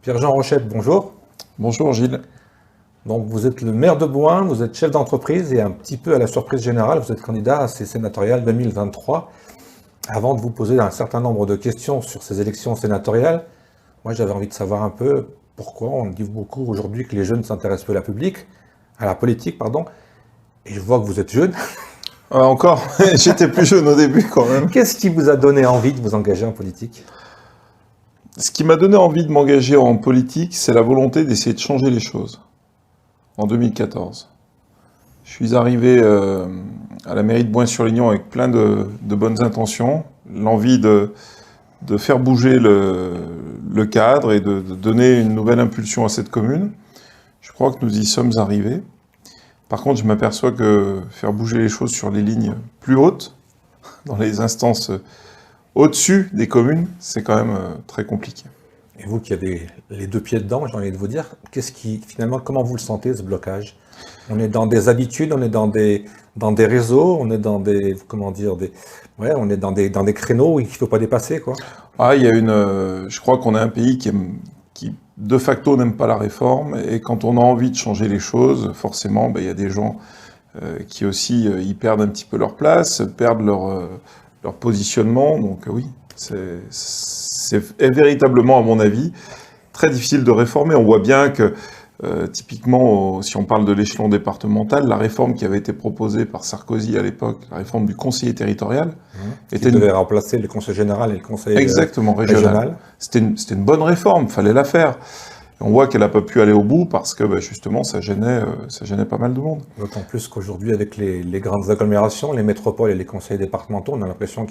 Pierre-Jean Rochette, bonjour. Bonjour Gilles. Donc vous êtes le maire de Bouin, vous êtes chef d'entreprise et un petit peu à la surprise générale, vous êtes candidat à ces sénatoriales 2023. Avant de vous poser un certain nombre de questions sur ces élections sénatoriales, moi j'avais envie de savoir un peu pourquoi on dit beaucoup aujourd'hui que les jeunes s'intéressent peu à la politique, pardon. Et je vois que vous êtes jeune. Encore, j'étais plus jeune au début quand même. Qu'est-ce qui vous a donné envie de vous engager en politique? Ce qui m'a donné envie de m'engager en politique, c'est la volonté d'essayer de changer les choses. En 2014. Je suis arrivé à la mairie de Bouin-sur-Lignon avec plein de bonnes intentions, l'envie de faire bouger le cadre et de donner une nouvelle impulsion à cette commune. Je crois que nous y sommes arrivés. Par contre, je m'aperçois que faire bouger les choses sur les lignes plus hautes, dans les instances au-dessus des communes, c'est quand même très compliqué. Et vous qui avez les deux pieds dedans, j'ai envie de vous dire, finalement, comment vous le sentez ce blocage? On est dans des habitudes, on est dans des réseaux, on est dans des, comment dire, on est dans des créneaux qu'il ne faut pas dépasser, quoi. Ah, je crois qu'on est un pays qui de facto n'aime pas la réforme, et quand on a envie de changer les choses, forcément, il y a des gens qui aussi y perdent un petit peu leur place, perdent leur positionnement. Donc oui, c'est véritablement, à mon avis, très difficile de réformer. On voit bien que, typiquement, si on parle de l'échelon départemental, la réforme qui avait été proposée par Sarkozy à l'époque, la réforme du conseiller territorial, Qui devait remplacer le conseil général et le conseil exactement régional. C'était une bonne réforme, fallait la faire. Et on voit qu'elle n'a pas pu aller au bout parce que justement ça gênait pas mal de monde. D'autant plus qu'aujourd'hui, avec les grandes agglomérations, les métropoles et les conseils départementaux, on a l'impression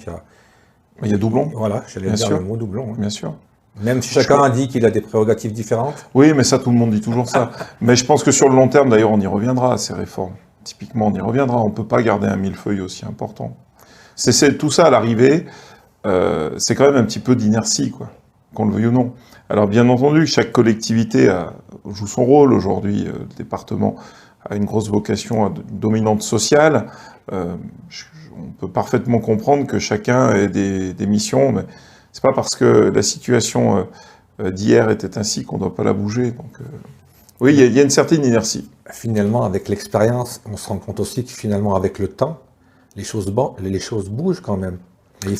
Il y a doublon. Voilà, j'allais dire le mot doublon. Bien sûr. Même si chacun a dit qu'il a des prérogatives différentes. Oui, mais ça, tout le monde dit toujours ça. Mais je pense que sur le long terme, d'ailleurs, on y reviendra à ces réformes. Typiquement, on y reviendra. On ne peut pas garder un millefeuille aussi important. Tout ça, à l'arrivée, c'est quand même un petit peu d'inertie, quoi, qu'on le veuille ou non. Alors, bien entendu, chaque collectivité joue son rôle. Aujourd'hui, le département a une grosse vocation dominante sociale. On peut parfaitement comprendre que chacun ait des missions, mais c'est pas parce que la situation d'hier était ainsi qu'on ne doit pas la bouger. Donc, oui, il y a une certaine inertie. Finalement, avec l'expérience, on se rend compte aussi que finalement, avec le temps, les choses bougent quand même. Et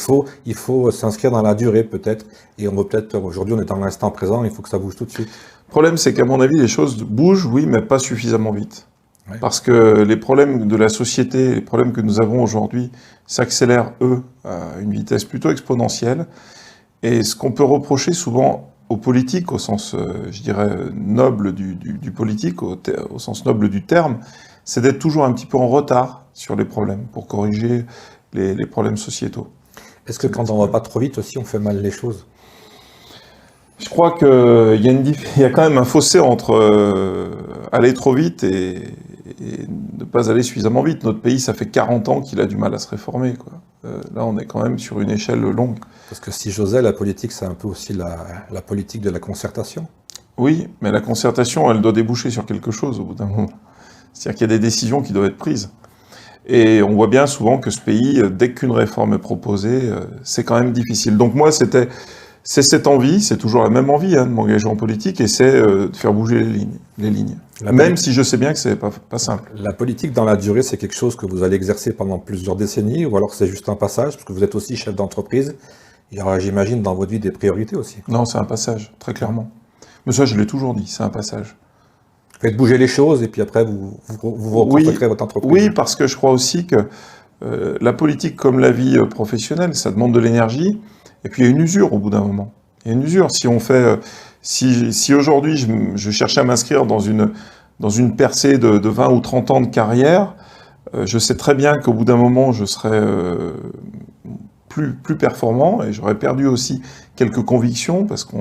il faut s'inscrire dans la durée peut-être. Et on veut peut-être, aujourd'hui, on est dans l'instant présent, il faut que ça bouge tout de suite. Le problème, c'est qu'à mon avis, les choses bougent, oui, mais pas suffisamment vite. Ouais. Parce que les problèmes de la société, les problèmes que nous avons aujourd'hui, s'accélèrent, eux, à une vitesse plutôt exponentielle. Et ce qu'on peut reprocher souvent aux politiques, au sens, je dirais, noble du politique, au sens noble du terme, c'est d'être toujours un petit peu en retard sur les problèmes, pour corriger les problèmes sociétaux. Est-ce que quand on ne va pas trop vite aussi, on fait mal les choses? Je crois qu'il y a quand même un fossé entre aller trop vite et ne pas aller suffisamment vite. Notre pays, ça fait 40 ans qu'il a du mal à se réformer, quoi. Là, on est quand même sur une échelle longue. Parce que si j'osais, la politique, c'est un peu aussi la politique de la concertation. Oui, mais la concertation, elle doit déboucher sur quelque chose au bout d'un moment. C'est-à-dire qu'il y a des décisions qui doivent être prises. Et on voit bien souvent que ce pays, dès qu'une réforme est proposée, c'est quand même difficile. Donc moi, c'est cette envie, c'est toujours la même envie de m'engager en politique, et c'est de faire bouger les lignes. Même si je sais bien que c'est pas simple. La politique dans la durée, c'est quelque chose que vous allez exercer pendant plusieurs décennies, ou alors c'est juste un passage, parce que vous êtes aussi chef d'entreprise. Il y aura, j'imagine, dans votre vie des priorités aussi. Non, c'est un passage, très clairement. Mais ça, je l'ai toujours dit, c'est un passage. Faites bouger les choses, et puis après, vous reconsacrez votre entreprise. Oui, parce que je crois aussi que la politique, comme la vie professionnelle, ça demande de l'énergie. Et puis il y a une usure au bout d'un moment. Il y a une usure. Si on fait, si aujourd'hui je cherchais à m'inscrire dans une percée de 20 ou 30 ans de carrière, je sais très bien qu'au bout d'un moment je serais plus performant, et j'aurais perdu aussi quelques convictions, parce qu'il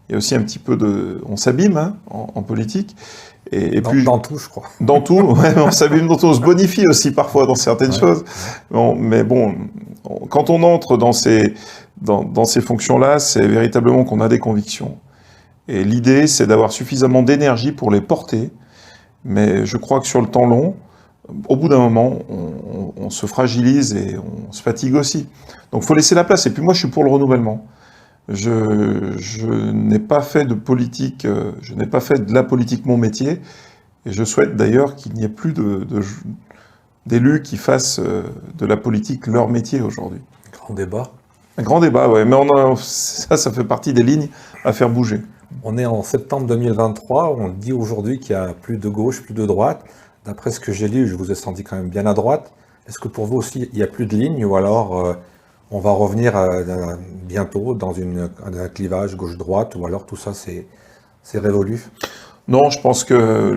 y a aussi un petit peu on s'abîme en politique. Et puis, dans tout, je crois. Dans tout, ouais, on s'abîme, on se bonifie aussi parfois dans certaines choses. Bon, mais bon, quand on entre dans ces fonctions-là, c'est véritablement qu'on a des convictions. Et l'idée, c'est d'avoir suffisamment d'énergie pour les porter. Mais je crois que sur le temps long, au bout d'un moment, on se fragilise et on se fatigue aussi. Donc il faut laisser la place. Et puis moi, je suis pour le renouvellement. Je n'ai pas fait de politique, je n'ai pas fait de la politique mon métier, et je souhaite d'ailleurs qu'il n'y ait plus d'élus qui fassent de la politique leur métier aujourd'hui. Grand débat. Un grand débat, ouais, mais ça fait partie des lignes à faire bouger. On est en septembre 2023, on dit aujourd'hui qu'il n'y a plus de gauche, plus de droite. D'après ce que j'ai lu, je vous ai senti quand même bien à droite. Est-ce que pour vous aussi, il n'y a plus de ligne ou alors on va revenir bientôt dans un clivage gauche-droite ou alors tout ça c'est révolu? Non, je pense que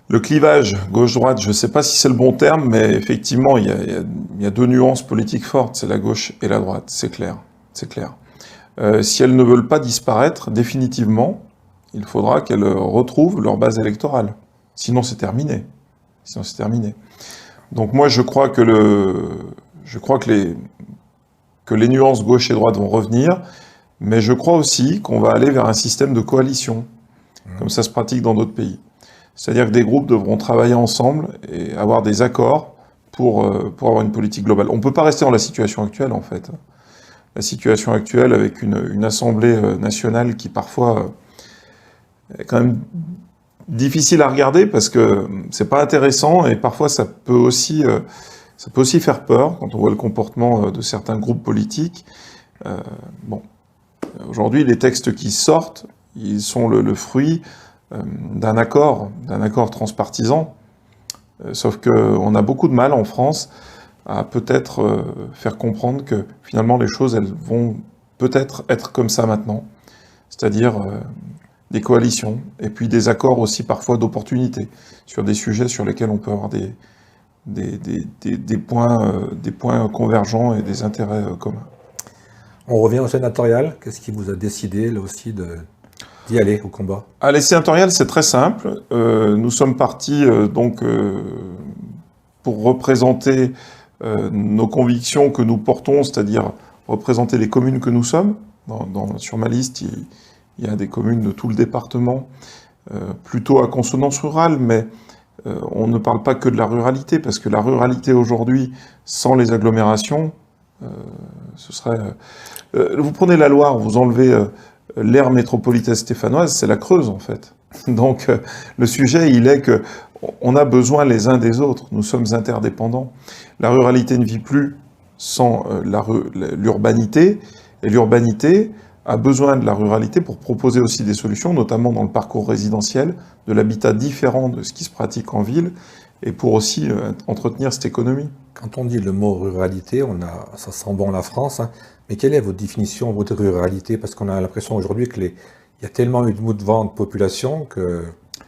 le clivage gauche-droite, je ne sais pas si c'est le bon terme, mais effectivement, il y a deux nuances politiques fortes, c'est la gauche et la droite, c'est clair, c'est clair. Si elles ne veulent pas disparaître définitivement, il faudra qu'elles retrouvent leur base électorale. Sinon, c'est terminé. Sinon, c'est terminé. Donc moi, je crois que les nuances gauche et droite vont revenir, mais je crois aussi qu'on va aller vers un système de coalition, comme ça se pratique dans d'autres pays. C'est-à-dire que des groupes devront travailler ensemble et avoir des accords pour avoir une politique globale. On ne peut pas rester dans la situation actuelle, en fait. La situation actuelle avec une Assemblée nationale qui parfois est quand même difficile à regarder parce que c'est pas intéressant et parfois ça peut aussi faire peur quand on voit le comportement de certains groupes politiques. Bon, aujourd'hui les textes qui sortent, ils sont le fruit d'un accord transpartisan. Sauf qu'on a beaucoup de mal en France à peut-être faire comprendre que finalement les choses elles vont peut-être être comme ça maintenant, c'est-à-dire des coalitions et puis des accords aussi parfois d'opportunités sur des sujets sur lesquels on peut avoir des points convergents et des intérêts communs. On revient au sénatorial. Qu'est-ce qui vous a décidé là aussi d'y aller au combat? Les sénatoriales, c'est très simple. Nous sommes partis pour représenter nos convictions que nous portons, c'est-à-dire représenter les communes que nous sommes. Sur ma liste, il y a des communes de tout le département, plutôt à consonance rurale, mais on ne parle pas que de la ruralité, parce que la ruralité aujourd'hui, sans les agglomérations, ce serait... vous prenez la Loire, vous enlevez l'aire métropolitaine stéphanoise, c'est la Creuse en fait. Donc le sujet, il est que on a besoin les uns des autres, nous sommes interdépendants. La ruralité ne vit plus sans l'urbanité, et l'urbanité a besoin de la ruralité pour proposer aussi des solutions, notamment dans le parcours résidentiel, de l'habitat différent de ce qui se pratique en ville, et pour aussi entretenir cette économie. Quand on dit le mot ruralité, ça sent bon la France, hein, mais quelle est votre définition, votre ruralité? Parce qu'on a l'impression aujourd'hui qu'il y a tellement eu de mouvements de population que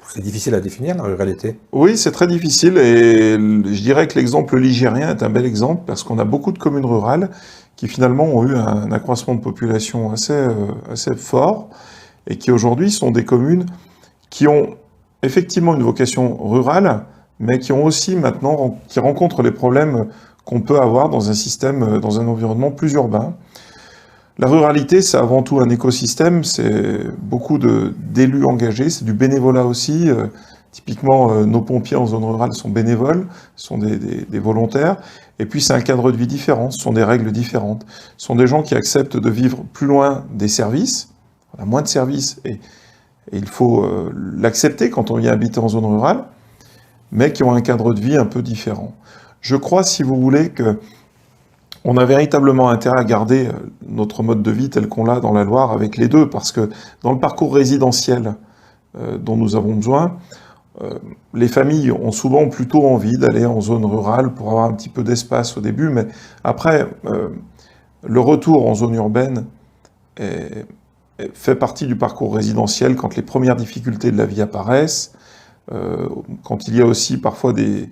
c'est difficile à définir la ruralité. Oui, c'est très difficile, et je dirais que l'exemple ligérien est un bel exemple, parce qu'on a beaucoup de communes rurales qui finalement ont eu un accroissement de population assez fort, et qui aujourd'hui sont des communes qui ont effectivement une vocation rurale, mais qui ont aussi maintenant, qui rencontrent les problèmes qu'on peut avoir dans un système, dans un environnement plus urbain. La ruralité, c'est avant tout un écosystème, c'est beaucoup d'élus engagés, c'est du bénévolat aussi. Typiquement, nos pompiers en zone rurale sont bénévoles, sont des volontaires. Et puis, c'est un cadre de vie différent, ce sont des règles différentes. Ce sont des gens qui acceptent de vivre plus loin des services. On a moins de services et il faut l'accepter quand on vient habiter en zone rurale, mais qui ont un cadre de vie un peu différent. Je crois, si vous voulez, qu'on a véritablement intérêt à garder notre mode de vie tel qu'on l'a dans la Loire avec les deux, parce que dans le parcours résidentiel dont nous avons besoin, les familles ont souvent plutôt envie d'aller en zone rurale pour avoir un petit peu d'espace au début, mais après, le retour en zone urbaine fait partie du parcours résidentiel quand les premières difficultés de la vie apparaissent, quand il y a aussi parfois des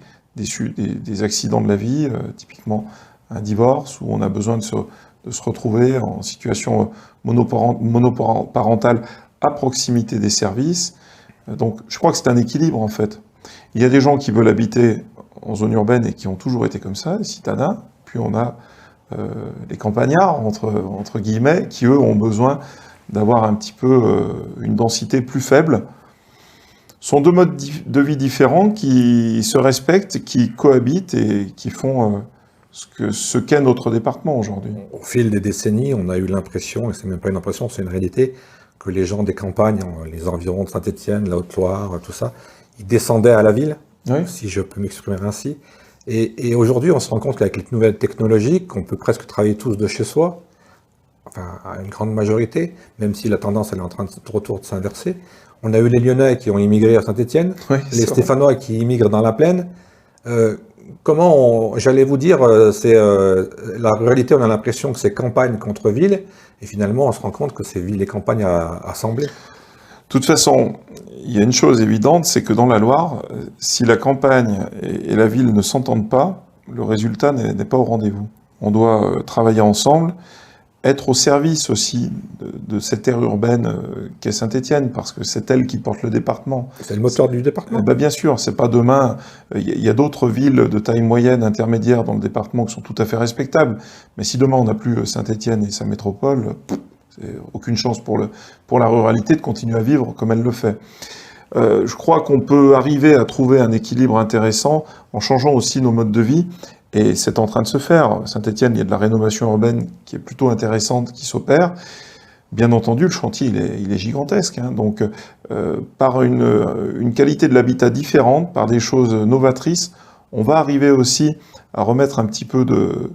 accidents de la vie, typiquement un divorce, où on a besoin de se retrouver en situation monoparentale à proximité des services. Donc je crois que c'est un équilibre en fait. Il y a des gens qui veulent habiter en zone urbaine et qui ont toujours été comme ça, les citadins, puis on a les campagnards, entre guillemets, qui eux ont besoin d'avoir un petit peu une densité plus faible. Ce sont deux modes de vie différents qui se respectent, qui cohabitent et qui font ce qu'est notre département aujourd'hui. Au fil des décennies, on a eu l'impression, et c'est même pas une impression, c'est une réalité, que les gens des campagnes, les environs de Saint-Étienne, la Haute-Loire, tout ça, ils descendaient à la ville, Oui. si je peux m'exprimer ainsi. Et aujourd'hui, on se rend compte qu'avec les nouvelles technologies, qu'on peut presque travailler tous de chez soi, enfin à une grande majorité, même si la tendance elle est en train de retour de s'inverser. On a eu les Lyonnais qui ont immigré à Saint-Étienne, Oui, les c'est vrai. Stéphanois qui immigrent dans la plaine. J'allais vous dire, la réalité, on a l'impression que c'est campagne contre ville, et finalement on se rend compte que c'est ville et campagne assemblées. De toute façon, il y a une chose évidente, c'est que dans la Loire, si la campagne et la ville ne s'entendent pas, le résultat n'est pas au rendez-vous. On doit travailler ensemble, être au service aussi de cette aire urbaine qu'est Saint-Étienne, parce que c'est elle qui porte le département. C'est le moteur du département. Ben bien sûr, c'est pas demain. Il y a d'autres villes de taille moyenne, intermédiaire dans le département qui sont tout à fait respectables. Mais si demain on n'a plus Saint-Étienne et sa métropole, c'est aucune chance pour la ruralité de continuer à vivre comme elle le fait. Je crois qu'on peut arriver à trouver un équilibre intéressant en changeant aussi nos modes de vie. Et c'est en train de se faire. Saint-Étienne, il y a de la rénovation urbaine qui est plutôt intéressante, qui s'opère. Bien entendu, le chantier, il est gigantesque. Hein. Donc, par une qualité de l'habitat différente, par des choses novatrices, on va arriver aussi à remettre un petit peu de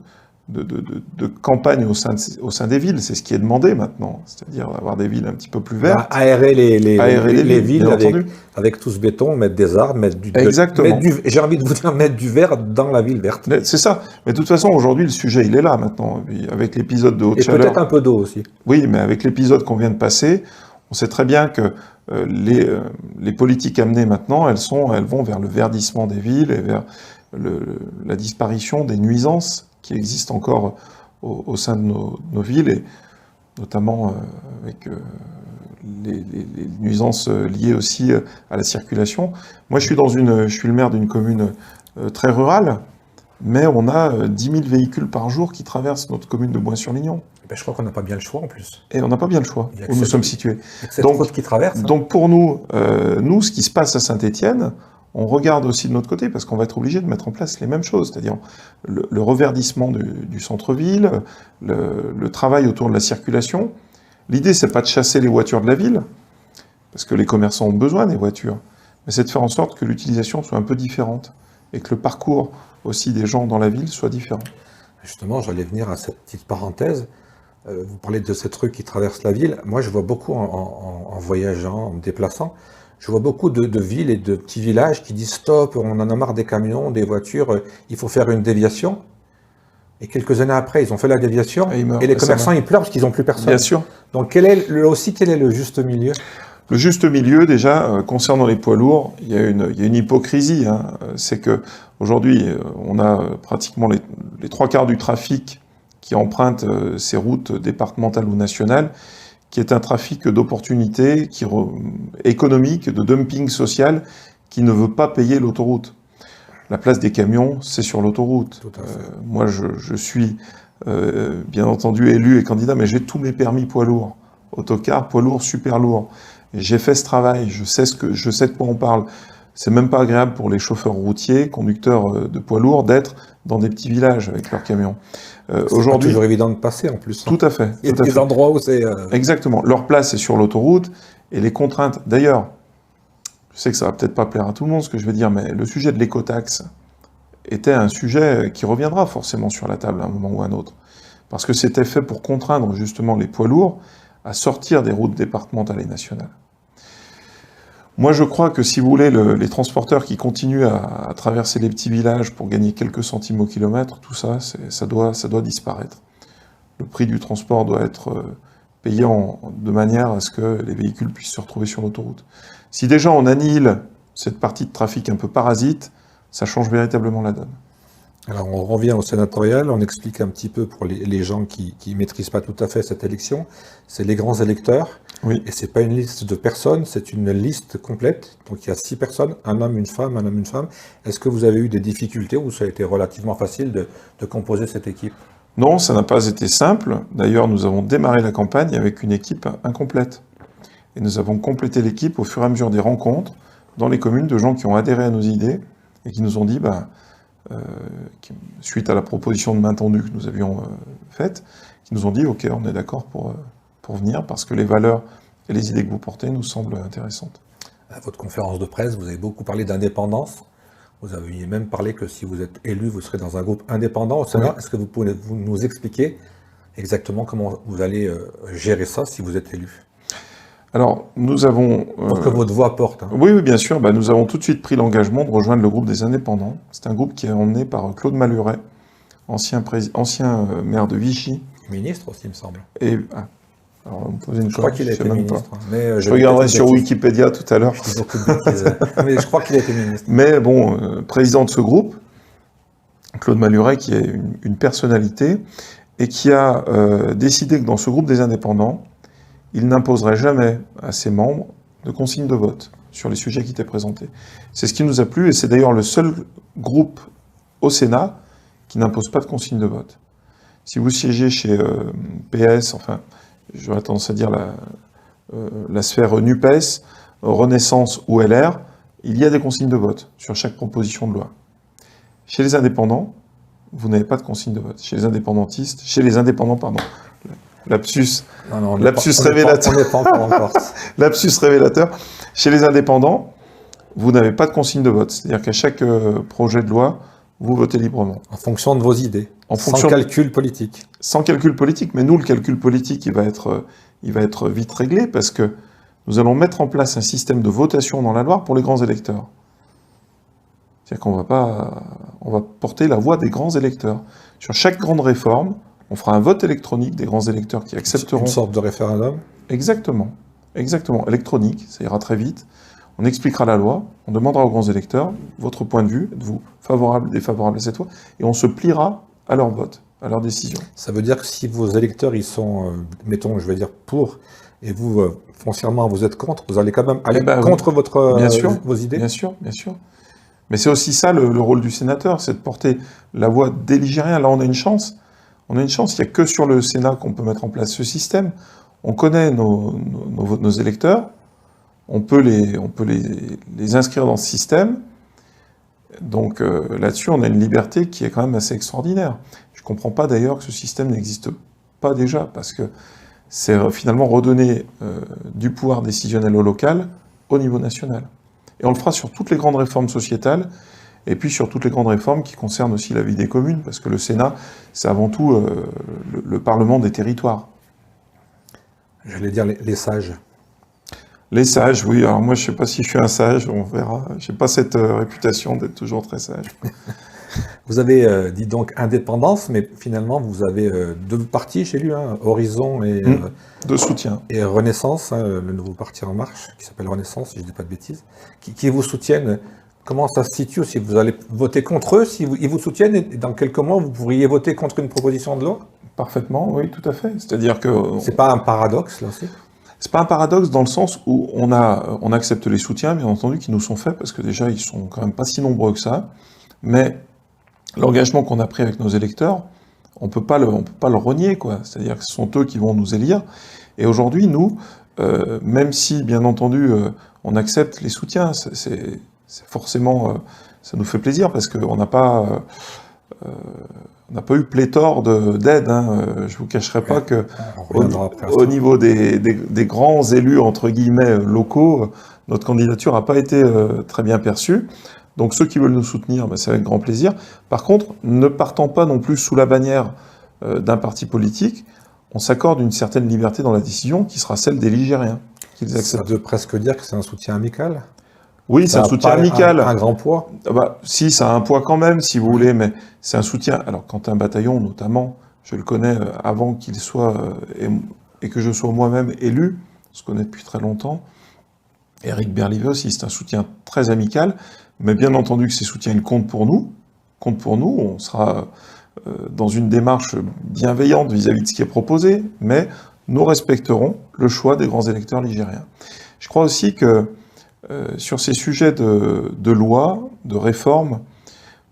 campagne au sein des villes. C'est ce qui est demandé maintenant. C'est-à-dire avoir des villes un petit peu plus vertes. Aérer les villes bien avec tout ce béton, mettre des arbres, Exactement. j'ai envie de vous dire, mettre du vert dans la ville verte. C'est ça. Mais de toute façon, aujourd'hui, le sujet, il est là maintenant. Avec l'épisode de haute Et chaleur. peut-être un peu d'eau aussi. Oui, mais avec l'épisode qu'on vient de passer, on sait très bien que les politiques amenées maintenant, elles vont vers le verdissement des villes et vers la disparition des nuisances qui existent encore au sein de nos villes, et notamment avec les nuisances liées aussi à la circulation. Moi, je suis le maire d'une commune très rurale, mais on a 10 000 véhicules par jour qui traversent notre commune de Boin-sur-Lignon. Ben, je crois qu'on n'a pas bien le choix en plus. Et on n'a pas bien le choix où nous sommes situés. Cette route qui traverse. Hein. Donc pour nous, ce qui se passe à Saint-Étienne, on regarde aussi de notre côté, parce qu'on va être obligé de mettre en place les mêmes choses, c'est-à-dire le reverdissement du centre-ville, le travail autour de la circulation. L'idée, c'est pas de chasser les voitures de la ville, parce que les commerçants ont besoin des voitures, mais c'est de faire en sorte que l'utilisation soit un peu différente, et que le parcours aussi des gens dans la ville soit différent. Justement, j'allais venir à cette petite parenthèse. Vous parlez de cette rue qui traverse la ville. Moi, je vois beaucoup en voyageant, en me déplaçant, je vois beaucoup de villes et de petits villages qui disent stop, on en a marre des camions, des voitures, il faut faire une déviation. Et quelques années après, ils ont fait la déviation et les commerçants, ils pleurent parce qu'ils n'ont plus personne. Bien sûr. Donc, quel est le juste milieu? Le juste milieu, déjà, concernant les poids lourds, il y a une hypocrisie. Hein. C'est que aujourd'hui, on a pratiquement les trois quarts du trafic qui emprunte ces routes départementales ou nationales, qui est un trafic d'opportunités, économique, de dumping social, qui ne veut pas payer l'autoroute. La place des camions, c'est sur l'autoroute. Moi, je suis bien entendu élu et candidat, mais j'ai tous mes permis poids lourds. Autocar, poids lourd, super lourd. Et j'ai fait ce travail, je sais de quoi on parle. C'est même pas agréable pour les chauffeurs routiers, conducteurs de poids lourds, d'être dans des petits villages avec leurs camions. Aujourd'hui, c'est toujours évident de passer en plus. Tout à fait. Il y a des endroits où c'est... Exactement. Leur place est sur l'autoroute et les contraintes. D'ailleurs, je sais que ça va peut-être pas plaire à tout le monde ce que je vais dire, mais le sujet de l'écotaxe était un sujet qui reviendra forcément sur la table à un moment ou à un autre. Parce que c'était fait pour contraindre justement les poids lourds à sortir des routes départementales et nationales. Moi, je crois que si vous voulez, les transporteurs qui continuent à traverser les petits villages pour gagner quelques centimes au kilomètre, tout ça, ça doit disparaître. Le prix du transport doit être payé de manière à ce que les véhicules puissent se retrouver sur l'autoroute. Si déjà on annihile cette partie de trafic un peu parasite, ça change véritablement la donne. Alors on revient au sénatorial, on explique un petit peu pour les gens qui ne maîtrisent pas tout à fait cette élection. C'est les grands électeurs, oui. Et ce n'est pas une liste de personnes, c'est une liste complète. Donc il y a 6 personnes, un homme, une femme, un homme, une femme. Est-ce que vous avez eu des difficultés ou ça a été relativement facile de composer cette équipe? Non, ça n'a pas été simple. D'ailleurs, nous avons démarré la campagne avec une équipe incomplète. Et nous avons complété l'équipe au fur et à mesure des rencontres dans les communes de gens qui ont adhéré à nos idées et qui nous ont dit suite à la proposition de main tendue que nous avions faite, qui nous ont dit « Ok, on est d'accord pour venir, parce que les valeurs et les idées que vous portez nous semblent intéressantes. » À votre conférence de presse, vous avez beaucoup parlé d'indépendance. Vous aviez même parlé que si vous êtes élu, vous serez dans un groupe indépendant au Sénat. Oui. Est-ce que vous pouvez nous expliquer exactement comment vous allez gérer ça si vous êtes élu? Alors, nous avons... Pour que votre voix porte. Hein. Oui, oui, bien sûr. Bah, nous avons tout de suite pris l'engagement de rejoindre le groupe des indépendants. C'est un groupe qui est emmené par Claude Maluret, ancien maire de Vichy. Ministre aussi, il me semble. Et, alors, on me posait une je crois qu'il a été ministre. Mais je regarderai sur Wikipédia tout à l'heure. Je dis beaucoup de bêtises. Mais je crois qu'il a été ministre. Mais bon, président de ce groupe, Claude Maluret, qui est une personnalité, et qui a décidé que dans ce groupe des indépendants, il n'imposerait jamais à ses membres de consigne de vote sur les sujets qui étaient présentés. C'est ce qui nous a plu, et c'est d'ailleurs le seul groupe au Sénat qui n'impose pas de consigne de vote. Si vous siégez chez PS, enfin, j'aurais tendance à dire la sphère NUPES, Renaissance ou LR, il y a des consignes de vote sur chaque proposition de loi. Chez les indépendants, vous n'avez pas de consigne de vote. Chez les indépendantistes, chez les indépendants, pardon, lapsus révélateur. On n'est pas encore en Corse. Lapsus révélateur. Chez les indépendants, vous n'avez pas de consigne de vote. C'est-à-dire qu'à chaque projet de loi, vous votez librement. En fonction de vos idées. Sans calcul politique. Sans calcul politique. Mais nous, le calcul politique, il va être vite réglé parce que nous allons mettre en place un système de votation dans la Loire pour les grands électeurs. C'est-à-dire qu'on on va porter la voix des grands électeurs. Sur chaque grande réforme, on fera un vote électronique des grands électeurs qui accepteront... Une sorte de référendum? Exactement. Exactement. Électronique, ça ira très vite. On expliquera la loi, on demandera aux grands électeurs votre point de vue, êtes-vous favorable, défavorable à cette loi, et on se pliera à leur vote, à leur décision. Ça veut dire que si vos électeurs, ils sont, mettons, je vais dire pour, et vous, foncièrement, vous êtes contre, vous allez quand même aller contre vos idées? Bien sûr, bien sûr. Mais c'est aussi ça le rôle du sénateur, c'est de porter la voix des Ligériens. Là, on a une chance. On a une chance, il n'y a que sur le Sénat qu'on peut mettre en place ce système. On connaît nos électeurs, on peut les inscrire dans ce système. Donc là-dessus, on a une liberté qui est quand même assez extraordinaire. Je ne comprends pas d'ailleurs que ce système n'existe pas déjà, parce que c'est finalement redonner du pouvoir décisionnel au local au niveau national. Et on le fera sur toutes les grandes réformes sociétales, et puis sur toutes les grandes réformes qui concernent aussi la vie des communes, parce que le Sénat, c'est avant tout le Parlement des territoires. J'allais dire les sages. Les sages, oui. Alors moi, je ne sais pas si je suis un sage, on verra. Je n'ai pas cette réputation d'être toujours très sage. Vous avez dit donc indépendance, mais finalement, vous avez deux partis chez lui, hein, Horizon et... de soutien. Et Renaissance, hein, le nouveau parti En Marche, qui s'appelle Renaissance, si je ne dis pas de bêtises, qui vous soutiennent. Comment ça se situe? Si vous allez voter contre eux, si ils vous soutiennent, et dans quelques mois, vous pourriez voter contre une proposition de loi? Parfaitement, oui, tout à fait. C'est-à-dire que... C'est pas un paradoxe, là aussi? C'est pas un paradoxe dans le sens où on accepte les soutiens, bien entendu, qui nous sont faits, parce que déjà, ils sont quand même pas si nombreux que ça. Mais l'engagement qu'on a pris avec nos électeurs, on peut pas le renier, quoi. C'est-à-dire que ce sont eux qui vont nous élire. Et aujourd'hui, nous, même si, bien entendu, on accepte les soutiens, c'est forcément, ça nous fait plaisir, parce qu'on n'a pas eu pléthore d'aide. Hein. Je ne vous cacherai pas que au niveau des grands élus, entre guillemets, locaux, notre candidature n'a pas été très bien perçue. Donc ceux qui veulent nous soutenir, c'est avec grand plaisir. Par contre, ne partant pas non plus sous la bannière d'un parti politique, on s'accorde une certaine liberté dans la décision qui sera celle des Ligériens. Ça veut presque dire que c'est un soutien amical? Oui, c'est un soutien amical. Un grand poids? Si, ça a un poids quand même, si vous voulez, mais c'est un soutien. Alors, quand un bataillon, notamment, je le connais avant qu'il soit, et que je sois moi-même élu, on se connaît depuis très longtemps, Éric Berlivet aussi, c'est un soutien très amical, mais bien entendu que ces soutiens, ils comptent pour nous. On sera dans une démarche bienveillante vis-à-vis de ce qui est proposé, mais nous respecterons le choix des grands électeurs ligériens. Je crois aussi que sur ces sujets de loi, de réforme,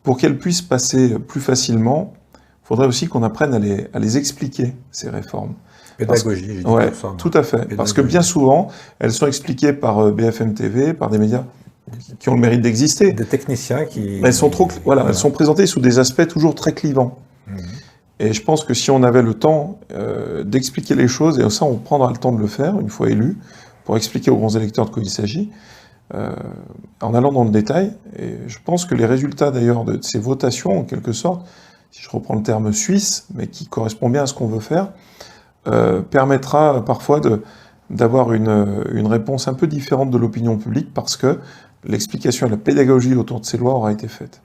pour qu'elles puissent passer plus facilement, il faudrait aussi qu'on apprenne à les expliquer, ces réformes. Pédagogie, j'ai dit ouais, ça. Tout à fait. Parce que bien souvent, elles sont expliquées par BFM TV, par des médias qui ont le mérite d'exister. Des techniciens qui... Elles sont elles sont présentées sous des aspects toujours très clivants. Et je pense que si on avait le temps d'expliquer les choses, et ça on prendra le temps de le faire, une fois élu, pour expliquer aux grands électeurs de quoi il s'agit, en allant dans le détail, et je pense que les résultats d'ailleurs de ces votations, en quelque sorte, si je reprends le terme suisse, mais qui correspond bien à ce qu'on veut faire, permettra parfois d'avoir une réponse un peu différente de l'opinion publique, parce que l'explication et la pédagogie autour de ces lois aura été faite.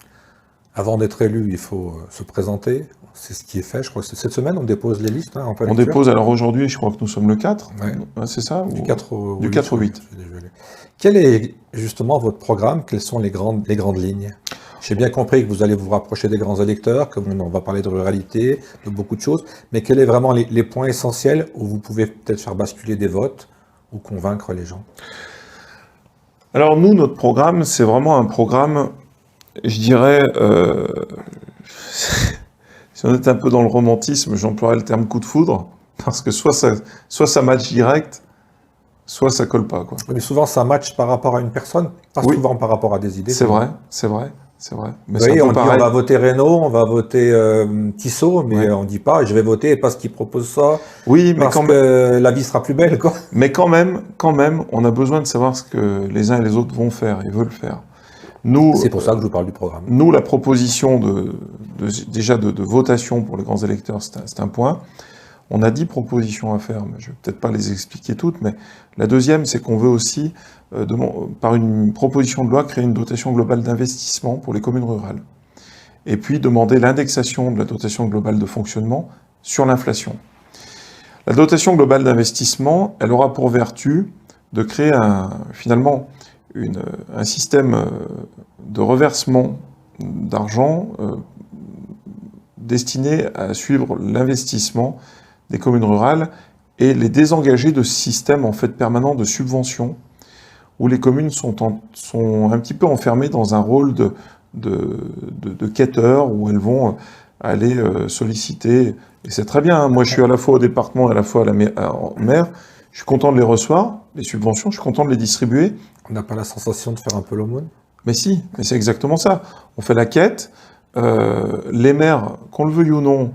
Avant d'être élu, il faut se présenter. C'est ce qui est fait. Je crois que c'est cette semaine, on dépose les listes. Hein, on dépose, alors aujourd'hui, je crois que nous sommes le 4. Ouais. C'est ça Du 4 au 8. Quel est justement votre programme? Quelles sont les grandes lignes? J'ai bien compris que vous allez vous rapprocher des grands électeurs, que on va parler de ruralité, de beaucoup de choses, mais quels sont vraiment les points essentiels où vous pouvez peut-être faire basculer des votes ou convaincre les gens? Alors nous, notre programme, c'est vraiment un programme, je dirais, si on est un peu dans le romantisme, j'emploierais le terme coup de foudre, parce que soit ça match direct, soit ça colle pas, quoi. Mais souvent ça match par rapport à une personne, pas souvent par rapport à des idées. C'est vrai. Mais vous voyez, on dit on va voter Reynaud, on va voter Tissot, mais on dit pas je vais voter parce qu'il propose ça, oui, mais parce que la vie sera plus belle, quoi. Mais quand même, on a besoin de savoir ce que les uns et les autres vont faire et veulent faire. C'est pour ça que je vous parle du programme. Nous, la proposition déjà de votation pour les grands électeurs, c'est un point. On a 10 propositions à faire, mais je vais peut-être pas les expliquer toutes, mais la deuxième, c'est qu'on veut aussi, par une proposition de loi, créer une dotation globale d'investissement pour les communes rurales. Et puis demander l'indexation de la dotation globale de fonctionnement sur l'inflation. La dotation globale d'investissement, elle aura pour vertu de créer finalement un système de reversement d'argent destiné à suivre l'investissement des communes rurales et les désengager de ce système en fait permanent de subvention où les communes sont un petit peu enfermées dans un rôle de quêteurs où elles vont aller solliciter, et c'est très bien, hein. Moi je suis à la fois au département et à la fois à la maire, je suis content de les recevoir, les subventions, je suis content de les distribuer. On n'a pas la sensation de faire un peu l'aumône? Mais si, mais c'est exactement ça. On fait la quête, les maires, qu'on le veuille ou non,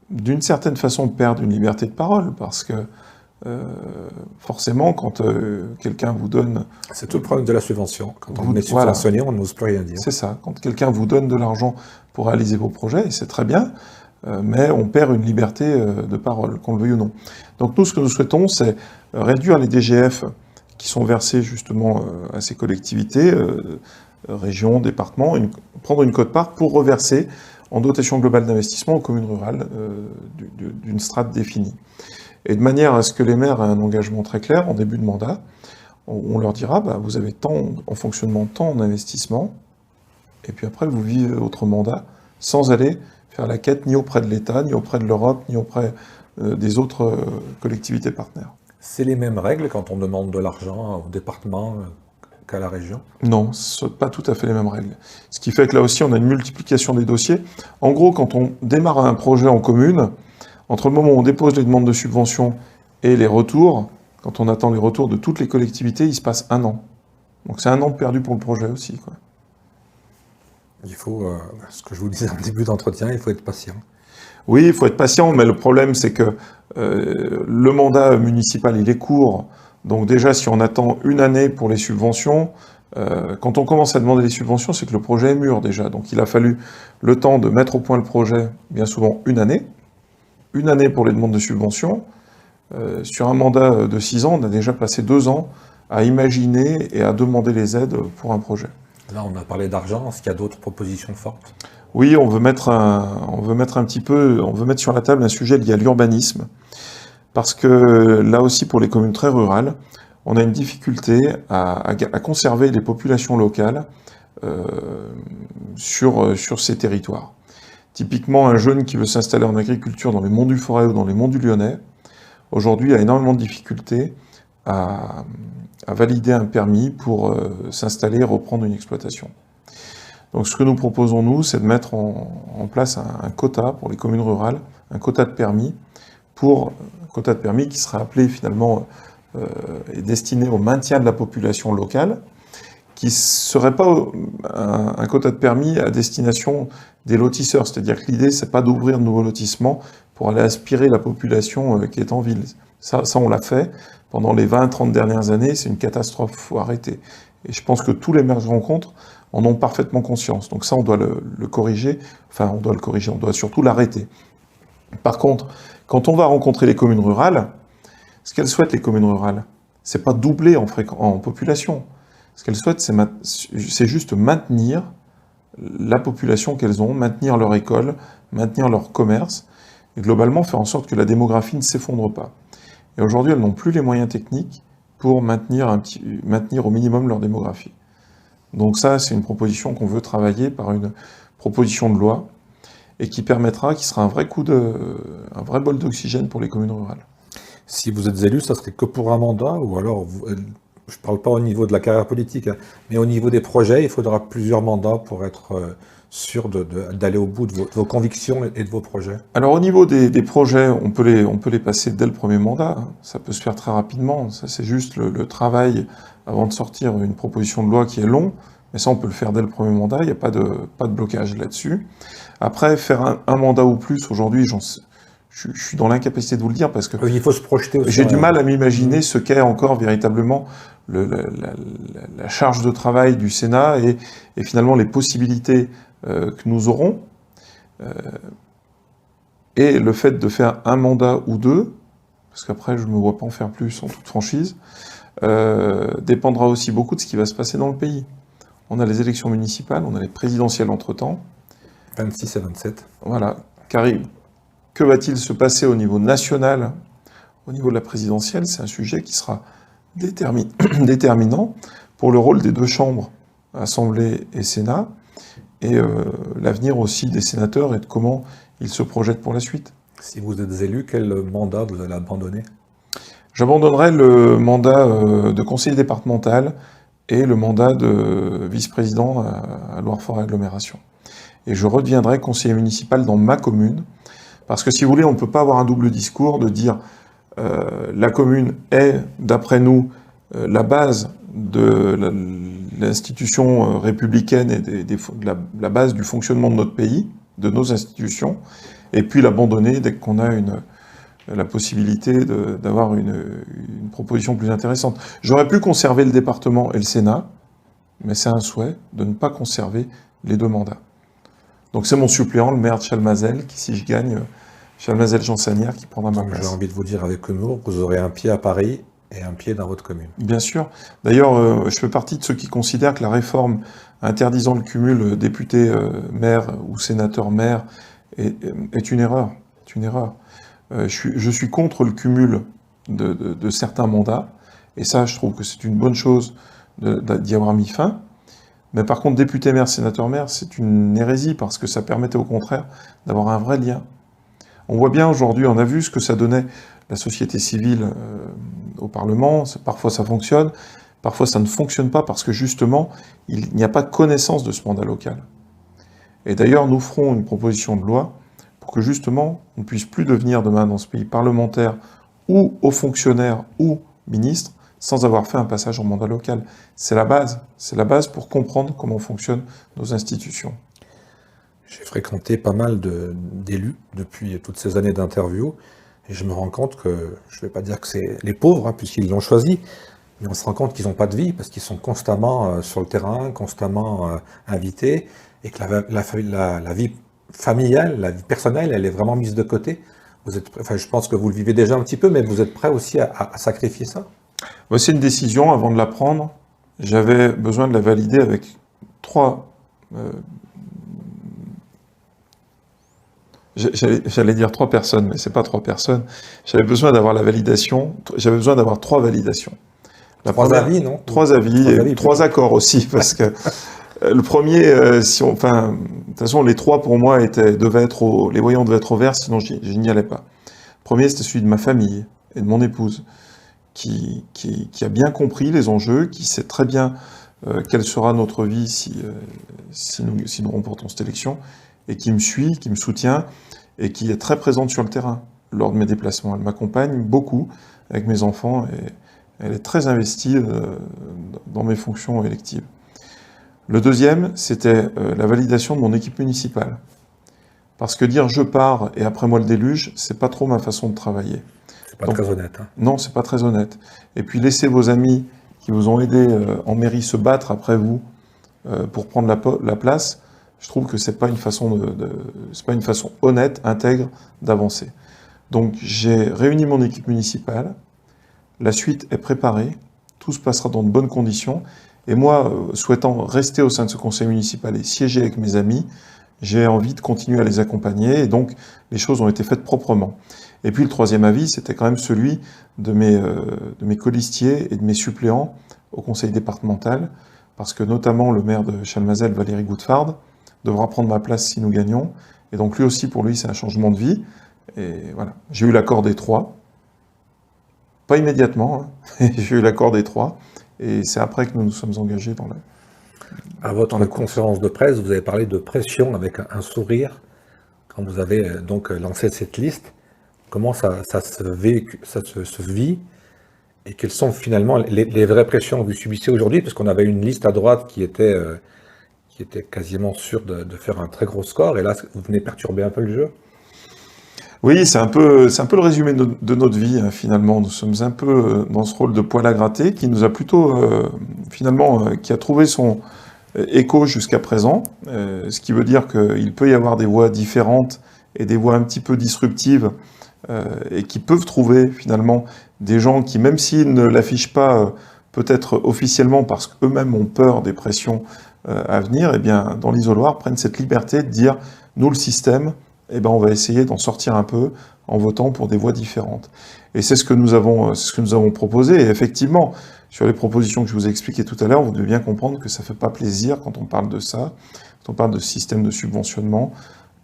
d'une certaine façon perdent une liberté de parole, parce que forcément, quand quelqu'un vous donne... C'est tout le problème de la subvention. Quand on est subventionné, on n'ose plus rien dire. C'est ça. Quand quelqu'un vous donne de l'argent pour réaliser vos projets, et c'est très bien, mais on perd une liberté de parole, qu'on le veuille ou non. Donc nous, ce que nous souhaitons, c'est réduire les DGF qui sont versés justement à ces collectivités, régions, départements, prendre une quote-part pour reverser en dotation globale d'investissement aux communes rurales d'une strate définie. Et de manière à ce que les maires aient un engagement très clair en début de mandat, on leur dira, vous avez tant en fonctionnement, tant en investissement, et puis après vous vivez votre mandat sans aller faire la quête ni auprès de l'État, ni auprès de l'Europe, ni auprès des autres collectivités partenaires. C'est les mêmes règles quand on demande de l'argent au département qu'à la région? Non, ce sont pas tout à fait les mêmes règles. Ce qui fait que là aussi, on a une multiplication des dossiers. En gros, quand on démarre un projet en commune, entre le moment où on dépose les demandes de subvention et les retours, quand on attend les retours de toutes les collectivités, il se passe 1 an. Donc c'est 1 an de perdu pour le projet aussi, quoi. Il faut, ce que je vous disais en début d'entretien, il faut être patient. Oui, il faut être patient, mais le problème, c'est que le mandat municipal, il est court. Donc déjà, si on attend 1 année pour les subventions, quand on commence à demander les subventions, c'est que le projet est mûr déjà. Donc il a fallu le temps de mettre au point le projet, bien souvent 1 année. 1 année pour les demandes de subventions. Sur un mandat de 6 ans, on a déjà passé 2 ans à imaginer et à demander les aides pour un projet. Là, on a parlé d'argent. Est-ce qu'il y a d'autres propositions fortes? Oui, on veut mettre sur la table un sujet lié à l'urbanisme, parce que là aussi, pour les communes très rurales, on a une difficulté à conserver les populations locales sur ces territoires. Typiquement, un jeune qui veut s'installer en agriculture dans les monts du Forêt ou dans les monts du Lyonnais, aujourd'hui a énormément de difficultés à valider un permis pour s'installer et reprendre une exploitation. Donc ce que nous proposons, nous, c'est de mettre en place un quota pour les communes rurales, un quota de permis, qui sera appelé finalement et destiné au maintien de la population locale, qui ne serait pas un quota de permis à destination des lotisseurs. C'est-à-dire que l'idée, c'est pas d'ouvrir de nouveaux lotissements pour aller aspirer la population qui est en ville. Ça on l'a fait pendant les 20-30 dernières années, c'est une catastrophe, il faut arrêter. Et je pense que tous les maires que je rencontre en ont parfaitement conscience. Donc ça, on doit le corriger, enfin on doit le corriger, on doit surtout l'arrêter. Par contre, quand on va rencontrer les communes rurales, ce qu'elles souhaitent, les communes rurales, c'est pas doubler en population. Ce qu'elles souhaitent, c'est juste maintenir la population qu'elles ont, maintenir leur école, maintenir leur commerce, et globalement faire en sorte que la démographie ne s'effondre pas. Et aujourd'hui, elles n'ont plus les moyens techniques pour maintenir au minimum leur démographie. Donc ça, c'est une proposition qu'on veut travailler par une proposition de loi, et qui sera un vrai bol d'oxygène pour les communes rurales. Si vous êtes élu, ça serait que pour un mandat, ou alors, je ne parle pas au niveau de la carrière politique, hein, mais au niveau des projets, il faudra plusieurs mandats pour être sûr d'aller au bout de vos convictions et de vos projets. Alors au niveau des projets, on peut les passer dès le premier mandat, hein. Ça peut se faire très rapidement, ça c'est juste le travail avant de sortir une proposition de loi qui est long, mais ça on peut le faire dès le premier mandat, il n'y a pas de blocage là-dessus. Après, faire un mandat ou plus, aujourd'hui, je suis dans l'incapacité de vous le dire, parce que il faut se projeter aussi. J'ai du mal à m'imaginer ce qu'est encore véritablement la charge de travail du Sénat et finalement les possibilités que nous aurons. Et le fait de faire un mandat ou deux, parce qu'après je ne me vois pas en faire plus en toute franchise, dépendra aussi beaucoup de ce qui va se passer dans le pays. On a les élections municipales, on a les présidentielles entre-temps. 26 et 27. Voilà. Que va-t-il se passer au niveau national, au niveau de la présidentielle? C'est un sujet qui sera déterminant pour le rôle des deux chambres, Assemblée et Sénat, et l'avenir aussi des sénateurs et de comment ils se projettent pour la suite. Si vous êtes élu, quel mandat vous allez abandonner? J'abandonnerai le mandat de conseiller départemental et le mandat de vice-président à Loire-Forêt Agglomération. Et je redeviendrai conseiller municipal dans ma commune, parce que si vous voulez, on ne peut pas avoir un double discours de dire la commune est, d'après nous, la base de l'institution républicaine et la base du fonctionnement de notre pays, de nos institutions, et puis l'abandonner dès qu'on a la possibilité d'avoir une proposition plus intéressante. J'aurais pu conserver le département et le Sénat, mais c'est un souhait de ne pas conserver les deux mandats. Donc c'est mon suppléant, le maire de Chalmazel, qui, si je gagne, Chalmazel-Jean Sagnières, qui prendra ma place. J'ai envie de vous dire avec humour, vous aurez un pied à Paris et un pied dans votre commune. Bien sûr. D'ailleurs, je fais partie de ceux qui considèrent que la réforme interdisant le cumul député-maire ou sénateur-maire est une erreur. C'est une erreur. Je suis contre le cumul de certains mandats, et ça, je trouve que c'est une bonne chose d'y avoir mis fin. Mais par contre, député-maire, sénateur-maire, c'est une hérésie, parce que ça permettait au contraire d'avoir un vrai lien. On voit bien aujourd'hui, on a vu ce que ça donnait la société civile au Parlement, parfois ça fonctionne, parfois ça ne fonctionne pas, parce que justement, il n'y a pas de connaissance de ce mandat local. Et d'ailleurs, nous ferons une proposition de loi pour que justement, on ne puisse plus devenir demain dans ce pays parlementaire ou haut fonctionnaire ou ministre, sans avoir fait un passage en mandat local. C'est la base pour comprendre comment fonctionnent nos institutions. J'ai fréquenté pas mal d'élus depuis toutes ces années d'interviews, et je me rends compte que, je ne vais pas dire que c'est les pauvres, hein, puisqu'ils l'ont choisi, mais on se rend compte qu'ils n'ont pas de vie, parce qu'ils sont constamment sur le terrain, constamment invités, et que la vie familiale, la vie personnelle, elle est vraiment mise de côté. Je pense que vous le vivez déjà un petit peu, mais vous êtes prêt aussi à sacrifier ça? C'est une décision, avant de la prendre, j'avais besoin de la valider avec j'allais dire 3 personnes, mais c'est pas 3 personnes. J'avais besoin d'avoir la validation, j'avais besoin d'avoir 3 validations. 3 avis, non? 3 avis, et 3 accords aussi, parce que le premier, de toute façon, les 3 pour moi les voyants devaient être au vert, sinon je n'y allais pas. Le premier, c'était celui de ma famille et de mon épouse, qui a bien compris les enjeux, qui sait très bien quelle sera notre vie si nous remportons cette élection, et qui me suit, qui me soutient, et qui est très présente sur le terrain lors de mes déplacements. Elle m'accompagne beaucoup avec mes enfants, et elle est très investie dans mes fonctions électives. Le deuxième, c'était la validation de mon équipe municipale. Parce que dire je pars et après moi le déluge, c'est pas trop ma façon de travailler. C'est pas très honnête. Hein. Non, c'est pas très honnête. Et puis laisser vos amis qui vous ont aidé en mairie se battre après vous pour prendre la place, je trouve que c'est pas une façon c'est pas une façon honnête, intègre d'avancer. Donc j'ai réuni mon équipe municipale, la suite est préparée, tout se passera dans de bonnes conditions. Et moi, souhaitant rester au sein de ce conseil municipal et siéger avec mes amis, j'ai envie de continuer à les accompagner, et donc les choses ont été faites proprement. Et puis le troisième avis, c'était quand même celui de mes colistiers et de mes suppléants au conseil départemental, parce que notamment le maire de Chalmazel, Valérie Goutfard, devra prendre ma place si nous gagnons, et donc lui aussi, pour lui, c'est un changement de vie, et voilà. J'ai eu l'accord des trois, pas immédiatement, hein. J'ai eu l'accord des trois, et c'est après que nous nous sommes engagés dans la... À votre conférence de presse, vous avez parlé de pression avec un sourire quand vous avez donc lancé cette liste. Comment ça se vit et quelles sont finalement les vraies pressions que vous subissez aujourd'hui? Parce qu'on avait une liste à droite qui était quasiment sûre de faire un très gros score, et là, vous venez perturber un peu le jeu. Oui, c'est un peu le résumé de notre vie, hein, finalement. Nous sommes un peu dans ce rôle de poil à gratter qui nous a plutôt, finalement, qui a trouvé son écho jusqu'à présent, ce qui veut dire qu'il peut y avoir des voix différentes et des voix un petit peu disruptives et qui peuvent trouver finalement des gens qui, même s'ils ne l'affichent pas peut-être officiellement parce qu'eux-mêmes ont peur des pressions à venir, eh bien, dans l'isoloir, prennent cette liberté de dire « nous, le système, eh ben, on va essayer d'en sortir un peu en votant pour des voies différentes ». Et c'est ce que nous avons proposé. Et effectivement, sur les propositions que je vous ai expliquées tout à l'heure, vous devez bien comprendre que ça ne fait pas plaisir quand on parle de ça, quand on parle de système de subventionnement,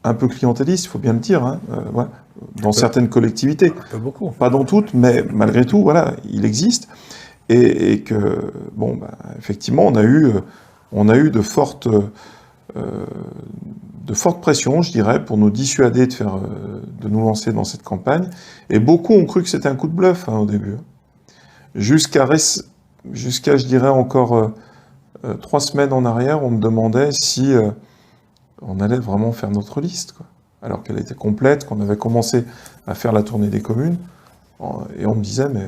un peu clientéliste, il faut bien le dire, hein, ouais, dans certaines collectivités. Un peu beaucoup. Pas dans toutes, mais malgré tout, voilà, il existe. Et que, bon, bah, effectivement, on a eu de fortes pressions, je dirais, pour nous dissuader de nous lancer dans cette campagne. Et beaucoup ont cru que c'était un coup de bluff, hein, au début. Jusqu'à, je dirais, encore 3 semaines en arrière, on me demandait si on allait vraiment faire notre liste, quoi. Alors qu'elle était complète, qu'on avait commencé à faire la tournée des communes. Et on me disait, mais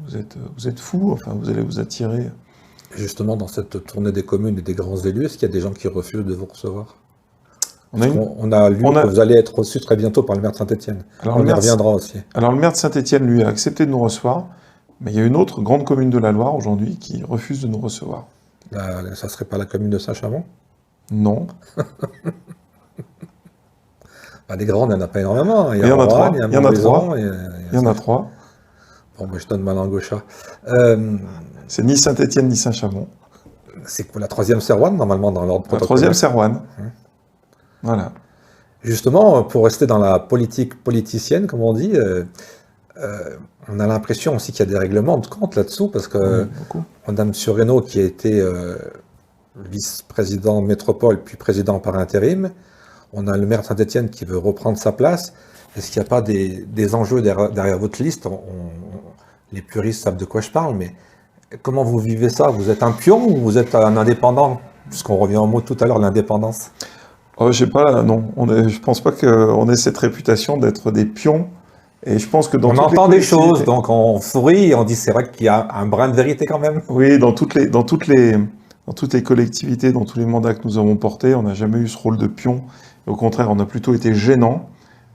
vous êtes fous, enfin, vous allez vous attirer. Justement, dans cette tournée des communes et des grands élus, est-ce qu'il y a des gens qui refusent de vous recevoir? On a lu que vous allez être reçu très bientôt par le maire de Saint-Étienne. On y reviendra aussi. Alors le maire de Saint-Étienne, lui, a accepté de nous recevoir, mais il y a une autre grande commune de la Loire aujourd'hui qui refuse de nous recevoir. Ça serait pas la commune de Saint-Chamond? Non. Des grandes, il n'y en a pas énormément. Il y en a trois. Il y en a trois. Bon, moi je donne ma langue au chat. C'est ni Saint-Étienne ni Saint-Chamond. C'est la troisième Serwan, normalement, dans l'ordre protocolaire. La troisième Serwan. Voilà. Justement, pour rester dans la politique politicienne, comme on dit, on a l'impression aussi qu'il y a des règlements de compte là-dessous, parce que Mme Sureno, qui a été vice-président métropole, puis président par intérim, on a le maire de Saint-Étienne qui veut reprendre sa place. Est-ce qu'il n'y a pas des enjeux derrière votre liste? Les puristes savent de quoi je parle, mais comment vous vivez ça? Vous êtes un pion ou vous êtes un indépendant? Puisqu'on revient au mot tout à l'heure, l'indépendance. Oh, je pense pas qu'on ait cette réputation d'être des pions. Et je pense que on entend des choses, donc on sourit et on dit c'est vrai qu'il y a un brin de vérité quand même. Oui, dans toutes les collectivités, dans tous les mandats que nous avons portés, on n'a jamais eu ce rôle de pion. Au contraire, on a plutôt été gênant.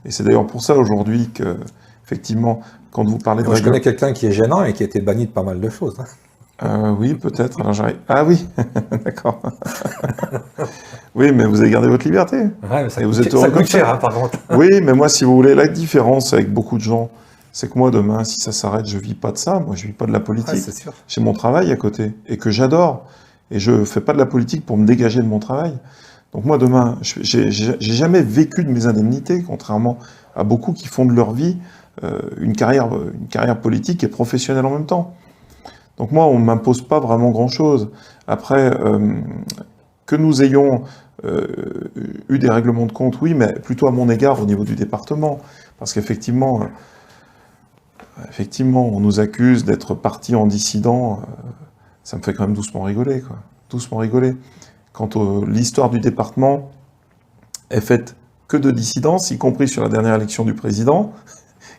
Et c'est d'ailleurs pour ça aujourd'hui que, effectivement, quand vous parlez de... Je connais quelqu'un qui est gênant et qui a été banni de pas mal de choses. Oui, peut-être. Alors j'arrive. Ah oui, d'accord. Oui, mais vous avez gardé votre liberté. Ouais, mais ça coûte cher, hein, par contre. Oui, mais moi, si vous voulez, la différence avec beaucoup de gens, c'est que moi, demain, si ça s'arrête, je vis pas de ça. Moi, je vis pas de la politique. C'est sûr. J'ai mon travail à côté et que j'adore. Et je fais pas de la politique pour me dégager de mon travail. Donc moi, demain, j'ai jamais vécu de mes indemnités, contrairement à beaucoup qui font de leur vie une carrière politique et professionnelle en même temps. Donc moi, on ne m'impose pas vraiment grand-chose. Après, que nous ayons eu des règlements de compte, oui, mais plutôt à mon égard au niveau du département. Parce qu'effectivement, on nous accuse d'être partis en dissident. Ça me fait quand même doucement rigoler, quoi. Doucement rigoler. quand l'histoire du département est faite que de dissidence, y compris sur la dernière élection du président,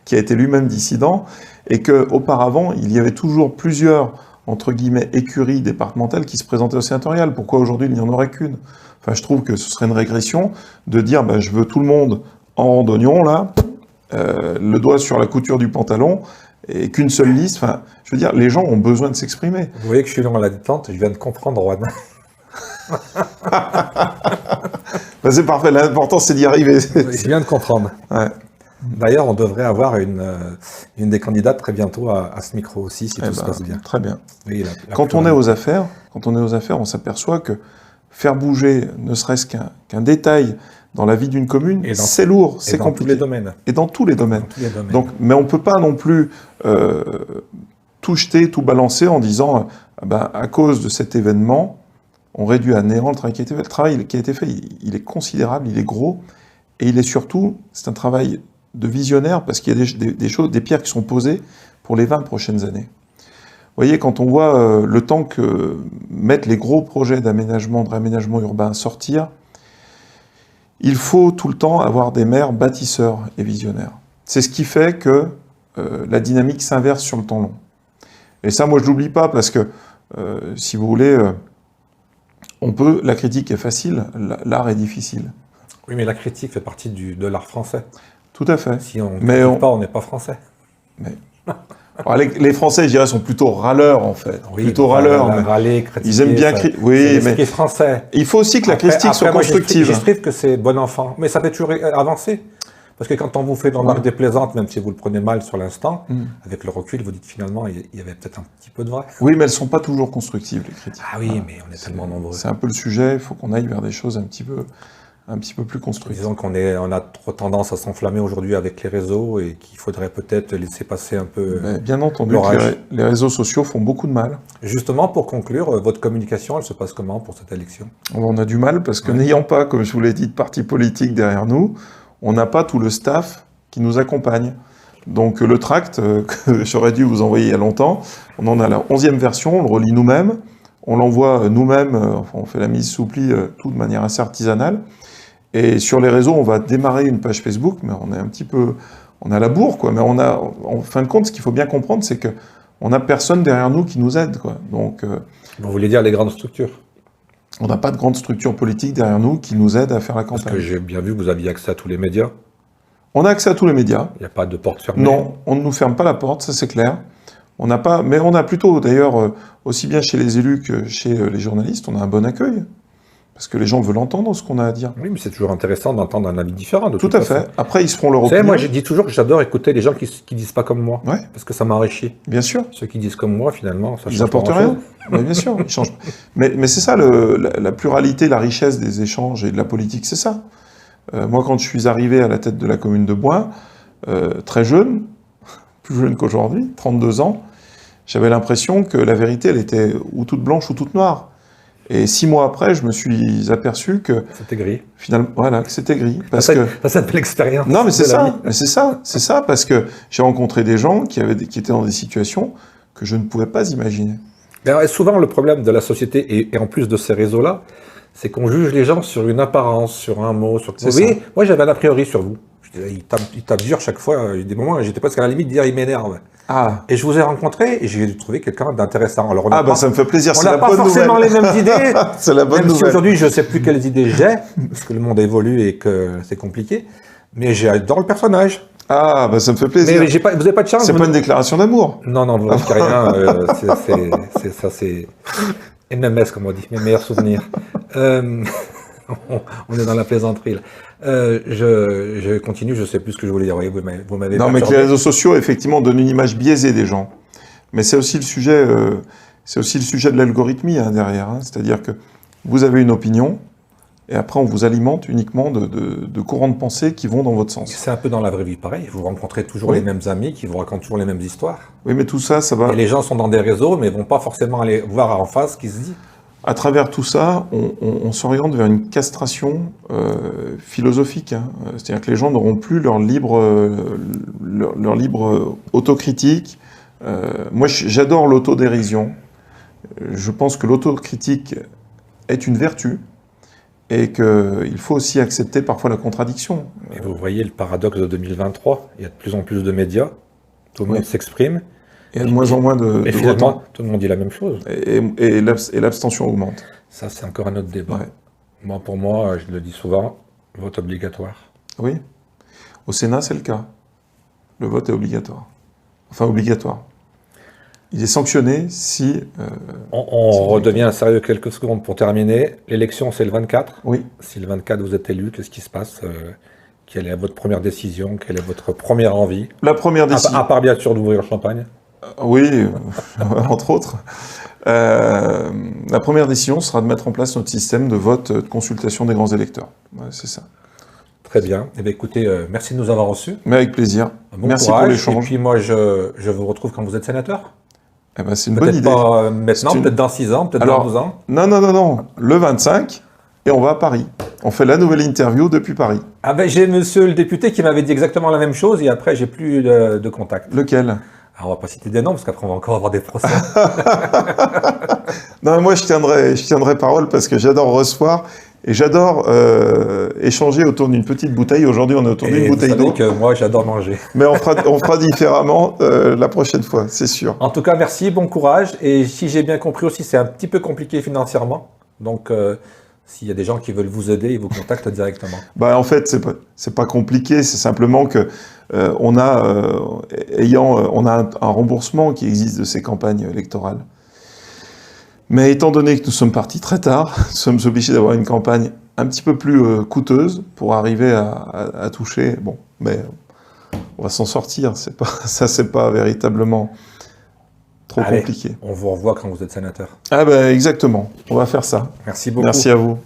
qui a été lui-même dissident, et qu'auparavant, il y avait toujours plusieurs, entre guillemets, écuries départementales qui se présentaient au sénatorial. Pourquoi aujourd'hui, il n'y en aurait qu'une? Enfin, je trouve que ce serait une régression de dire, je veux tout le monde en rang d'oignon, là, le doigt sur la couture du pantalon, et qu'une seule liste. Enfin, je veux dire, les gens ont besoin de s'exprimer. Vous voyez que je suis long à la détente, je viens de comprendre, Juan. C'est parfait, l'important c'est d'y arriver. Je viens de comprendre. Ouais. D'ailleurs, on devrait avoir une des candidates très bientôt à ce micro aussi, si tout se passe bien. Très bien. Oui, quand on est aux affaires, on s'aperçoit que faire bouger, ne serait-ce qu'un détail dans la vie d'une commune, c'est lourd, c'est compliqué. Dans tous les domaines. Et dans tous les domaines. Donc, mais on ne peut pas non plus tout jeter, tout balancer en disant, à cause de cet événement, on réduit à néant le travail qui a été fait. Le travail qui a été fait, il est considérable, il est gros, et il est surtout, c'est un travail de visionnaire, parce qu'il y a des choses, des pierres qui sont posées pour les 20 prochaines années. Vous voyez, quand on voit le temps que mettent les gros projets d'aménagement, de réaménagement urbain sortir, il faut tout le temps avoir des maires bâtisseurs et visionnaires. C'est ce qui fait que la dynamique s'inverse sur le temps long. Et ça, moi, je l'oublie pas, parce que, si vous voulez, la critique est facile, l'art est difficile. Oui, mais la critique fait partie de l'art français. Tout à fait. Si on ne critique pas, on n'est pas français. Mais... Alors, les Français, je dirais, sont plutôt râleurs, en fait. Oui, plutôt râleurs. Râler, critiquer, ils aiment bien critiquer. Oui, mais... C'est français. Il faut aussi que la critique soit constructive. Je trouve que c'est bon enfant. Mais ça peut toujours avancer. Parce que quand on vous fait une remarque déplaisante, même si vous le prenez mal sur l'instant, avec le recul, vous dites finalement, il y avait peut-être un petit peu de vrai. Oui, mais elles ne sont pas toujours constructives, les critiques. Ah oui, mais on est tellement nombreux. C'est un peu le sujet, il faut qu'on aille vers des choses un petit peu plus construites. Disons qu'on a trop tendance à s'enflammer aujourd'hui avec les réseaux et qu'il faudrait peut-être laisser passer un peu. Mais bien entendu, les réseaux sociaux font beaucoup de mal. Justement, pour conclure, votre communication, elle se passe comment pour cette élection? On a du mal parce que n'ayant pas, comme je vous l'ai dit, de parti politique derrière nous, on n'a pas tout le staff qui nous accompagne. Donc le tract que j'aurais dû vous envoyer il y a longtemps, on en a la 11e version, on le relit nous-mêmes, on l'envoie nous-mêmes, on fait la mise sous pli, tout de manière assez artisanale. Et sur les réseaux, on va démarrer une page Facebook, mais on est un petit peu... On a la bourre, quoi. Mais en fin de compte, ce qu'il faut bien comprendre, c'est qu'on n'a personne derrière nous qui nous aide, quoi. Donc... Vous voulez dire les grandes structures? On n'a pas de grande structure politique derrière nous qui nous aide à faire la campagne. Parce que j'ai bien vu que vous aviez accès à tous les médias. On a accès à tous les médias. Il n'y a pas de porte fermée? Non, on ne nous ferme pas la porte, ça c'est clair. On n'a pas, mais on a plutôt, d'ailleurs, aussi bien chez les élus que chez les journalistes, on a un bon accueil. Parce que les gens veulent entendre ce qu'on a à dire. Oui, mais c'est toujours intéressant d'entendre un avis différent. Tout à fait. Après, ils se feront leur opinion. Vous savez, moi, je dis toujours que j'adore écouter les gens qui disent pas comme moi. Ouais. Parce que ça m'enrichit. Bien sûr. Ceux qui disent comme moi, finalement, ça change. Ils n'apportent rien. Mais bien sûr, ils changent. Mais c'est ça, la pluralité, la richesse des échanges et de la politique, c'est ça. Moi, quand je suis arrivé à la tête de la commune de Boing, très jeune, plus jeune qu'aujourd'hui, 32 ans, j'avais l'impression que la vérité, elle était ou toute blanche ou toute noire. Et 6 mois après, je me suis aperçu que... C'était gris. Finalement, voilà, que c'était gris. Parce que... Ça s'appelle l'expérience. Non, mais c'est ça. Mais c'est ça, parce que j'ai rencontré des gens qui étaient dans des situations que je ne pouvais pas imaginer. Mais souvent, le problème de la société, et en plus de ces réseaux-là, c'est qu'on juge les gens sur une apparence, sur un mot, sur... Vous voyez, moi, j'avais un a priori sur vous. Il tape dur chaque fois. Il y a des moments où j'étais presque à la limite de dire il m'énerve. Ah. Et je vous ai rencontré et j'ai trouvé quelqu'un d'intéressant. Alors ça me fait plaisir, c'est la bonne nouvelle. On n'a pas forcément les mêmes idées. C'est la bonne nouvelle. Même si aujourd'hui je ne sais plus quelles idées j'ai, parce que le monde évolue et que c'est compliqué. Mais j'adore le personnage. Ah, ça me fait plaisir. Mais vous n'avez pas de chance. C'est pas une déclaration d'amour. Non, vous ne risquez rien. C'est MMS, comme on dit, mes meilleurs souvenirs. On est dans la plaisanterie, là. Je continue, je ne sais plus ce que je voulais dire. Vous m'avez non, mais que les réseaux sociaux, effectivement, donnent une image biaisée des gens. Mais c'est aussi le sujet, de l'algorithmie derrière. C'est-à-dire que vous avez une opinion, et après on vous alimente uniquement de courants de pensée qui vont dans votre sens. C'est un peu dans la vraie vie pareil. Vous rencontrez toujours les mêmes amis qui vous racontent toujours les mêmes histoires. Oui, mais tout ça, ça va... Et les gens sont dans des réseaux, mais ne vont pas forcément aller voir en face ce qui se dit. À travers tout ça, on s'oriente vers une castration philosophique. C'est-à-dire que les gens n'auront plus leur libre autocritique. Moi, j'adore l'autodérision. Je pense que l'autocritique est une vertu et qu'il faut aussi accepter parfois la contradiction. Et vous voyez le paradoxe de 2023, il y a de plus en plus de médias, tout le monde s'exprime. Il y a de moins en moins de Et finalement, tout le monde dit la même chose. Et l'abstention augmente. Ça, c'est encore un autre débat. Ouais. Moi, pour moi, je le dis souvent, vote obligatoire. Oui. Au Sénat, c'est le cas. Le vote est obligatoire. Enfin, obligatoire. Il est sanctionné si... On redevient sérieux quelques secondes pour terminer. L'élection, c'est le 24. Oui. Si le 24, vous êtes élu, qu'est-ce qui se passe? Quelle est votre première décision? Quelle est votre première envie? La première décision... À part bien sûr d'ouvrir le champagne. Oui, entre autres. La première décision sera de mettre en place notre système de vote de consultation des grands électeurs. Ouais, c'est ça. Très bien. Eh bien, écoutez, merci de nous avoir reçus. Mais avec plaisir. Bon Merci courage. pour l'échange. Et puis moi, je vous retrouve quand vous êtes sénateur. Eh ben, c'est une bonne idée. Peut-être pas maintenant, peut-être dans 6 ans, peut-être dans 12 ans. Non. Le 25, et on va à Paris. On fait la nouvelle interview depuis Paris. Ah ben, j'ai monsieur le député qui m'avait dit exactement la même chose et après, j'ai plus de contact. Lequel? Alors, on va pas citer des noms parce qu'après, on va encore avoir des procès. Non, moi, je tiendrai parole parce que j'adore recevoir et j'adore échanger autour d'une petite bouteille. Aujourd'hui, on est autour d'une bouteille d'eau. Vous savez que moi, j'adore manger. Mais on fera différemment la prochaine fois, c'est sûr. En tout cas, merci, bon courage. Et si j'ai bien compris aussi, c'est un petit peu compliqué financièrement. Donc, s'il y a des gens qui veulent vous aider, ils vous contactent directement. Bah, en fait, c'est pas compliqué, c'est simplement que on a un remboursement qui existe de ces campagnes électorales. Mais étant donné que nous sommes partis très tard, nous sommes obligés d'avoir une campagne un petit peu plus coûteuse pour arriver à toucher. Bon, mais on va s'en sortir. C'est pas véritablement trop compliqué. On vous revoit quand vous êtes sénateur. Ah ben exactement. On va faire ça. Merci beaucoup. Merci à vous.